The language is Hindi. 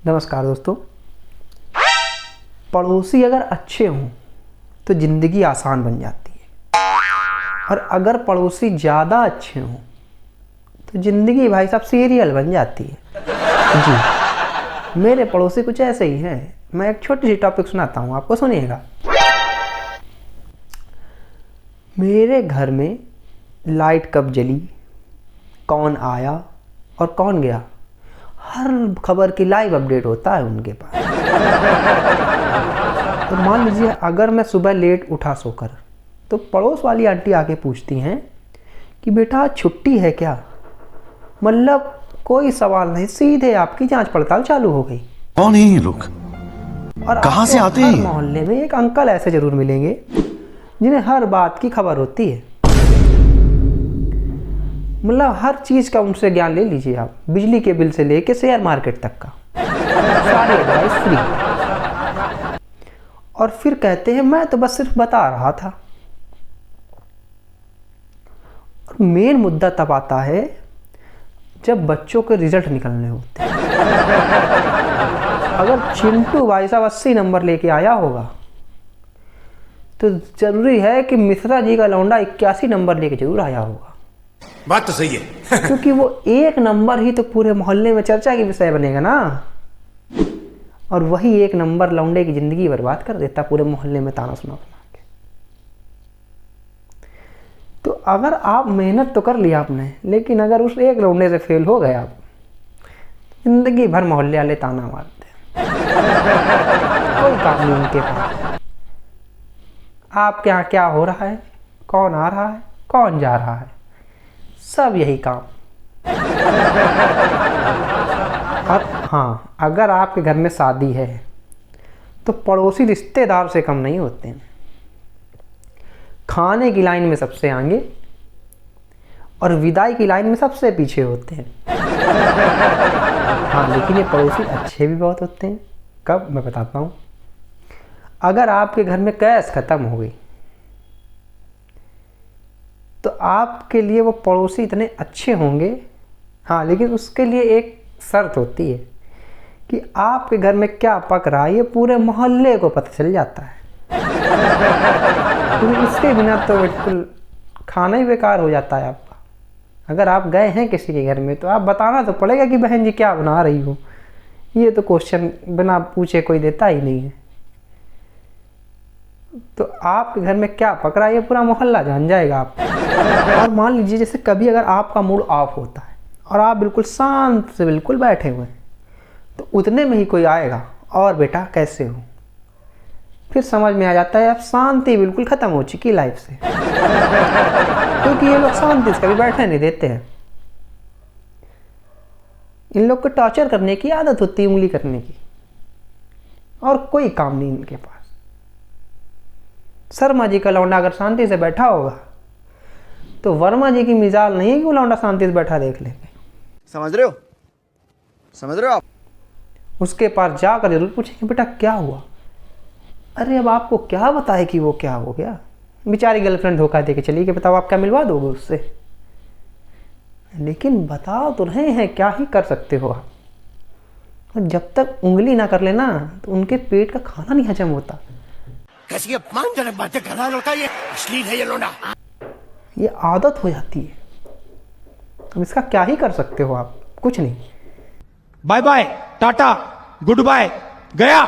नमस्कार दोस्तों। पड़ोसी अगर अच्छे हों तो ज़िंदगी आसान बन जाती है, और अगर पड़ोसी ज़्यादा अच्छे हों तो ज़िंदगी भाई साहब सीरियल बन जाती है। जी, मेरे पड़ोसी कुछ ऐसे ही हैं। मैं एक छोटी सी टॉपिक सुनाता हूँ, आपको सुनिएगा। मेरे घर में लाइट कब जली, कौन आया और कौन गया, हर खबर की लाइव अपडेट होता है उनके पास। तो मान लीजिए अगर मैं सुबह लेट उठा सोकर, तो पड़ोस वाली आंटी आके पूछती हैं कि बेटा छुट्टी है क्या। मतलब कोई सवाल नहीं, सीधे आपकी जांच पड़ताल चालू हो गई। कौन है ये लोग, और कहाँ से आते हर हैं? मोहल्ले में एक अंकल ऐसे जरूर मिलेंगे जिन्हें हर बात की खबर होती है। मतलब हर चीज़ का उनसे ज्ञान ले लीजिए आप, बिजली के बिल से लेके शेयर मार्केट तक का, सारी एडवाइस फ्री। और फिर कहते हैं मैं तो बस सिर्फ बता रहा था। और मेन मुद्दा तब आता है जब बच्चों के रिजल्ट निकलने होते हैं। अगर चिंटू भाई साहब 80 नंबर लेके आया होगा तो जरूरी है कि मिश्रा जी का लौंडा 81 नंबर लेके जरूर आया होगा। बात तो सही है। क्योंकि वो एक नंबर ही तो पूरे मोहल्ले में चर्चा की विषय बनेगा ना, और वही एक नंबर लौंडे की जिंदगी बर्बाद कर देता, पूरे मोहल्ले में ताना सुना सुना के। तो अगर आप मेहनत तो कर लिया आपने, लेकिन अगर उस एक लौंडे से फेल हो गए आप, जिंदगी भर मोहल्ले वाले ताना मारते हैं। कोई काम नहीं उनके पास। आपके यहाँ क्या हो रहा है, कौन आ रहा है, कौन जा रहा है, सब यही काम। और हाँ, अगर आपके घर में शादी है तो पड़ोसी रिश्तेदार से कम नहीं होते हैं। खाने की लाइन में सबसे आगे और विदाई की लाइन में सबसे पीछे होते हैं। हाँ, लेकिन ये पड़ोसी अच्छे भी बहुत होते हैं। कब, मैं बताता हूँ। अगर आपके घर में गैस खत्म हो गई तो आपके लिए वो पड़ोसी इतने अच्छे होंगे। हाँ, लेकिन उसके लिए एक शर्त होती है कि आपके घर में क्या पक रहा है ये पूरे मोहल्ले को पता चल जाता है। क्योंकि इसके बिना तो बिल्कुल खाना ही बेकार हो जाता है आपका। अगर आप गए हैं किसी के घर में तो आप बताना तो पड़ेगा कि बहन जी क्या बना रही हो। ये तो क्वेश्चन बिना पूछे कोई देता ही नहीं है। तो आपके घर में क्या पक रहा है ये पूरा मोहल्ला जान जाएगा आप। और मान लीजिए जैसे कभी अगर आपका मूड ऑफ होता है और आप बिल्कुल शांत से बिल्कुल बैठे हुए हैं, तो उतने में ही कोई आएगा, और बेटा कैसे हो। फिर समझ में आ जाता है अब शांति बिल्कुल खत्म हो चुकी लाइफ से। क्योंकि ये लोग शांति से कभी बैठने नहीं देते हैं। इन लोग को टॉर्चर करने की आदत होती है, उंगली करने की, और कोई काम नहीं इनके पास। शर्मा जी का लौंडा अगर शांति से बैठा होगा तो वर्मा जी की मिजाल नहीं है कि वो लौंडा शांति से बैठा देख लेंगे। समझ रहे हो आप? उसके पास जाकर जरूर पूछेंगे बेटा क्या हुआ। अरे अब आपको क्या बताए कि वो क्या हो गया। बेचारी गर्लफ्रेंड धोखा दे के चली गई, बताओ आप क्या मिलवा दोगे उससे। लेकिन बताओ तो रहे हैं, क्या ही कर सकते हो आप। और जब तक उंगली ना कर लेना तो उनके पेट का खाना नहीं हजम होता। कैसी अपमानजनक बातें कर रहा है लड़का, ये अश्लील है ये लोना। ये आदत हो जाती है। अब इसका क्या ही कर सकते हो आप, कुछ नहीं। बाय बाय, टाटा, गुड बाय, गया।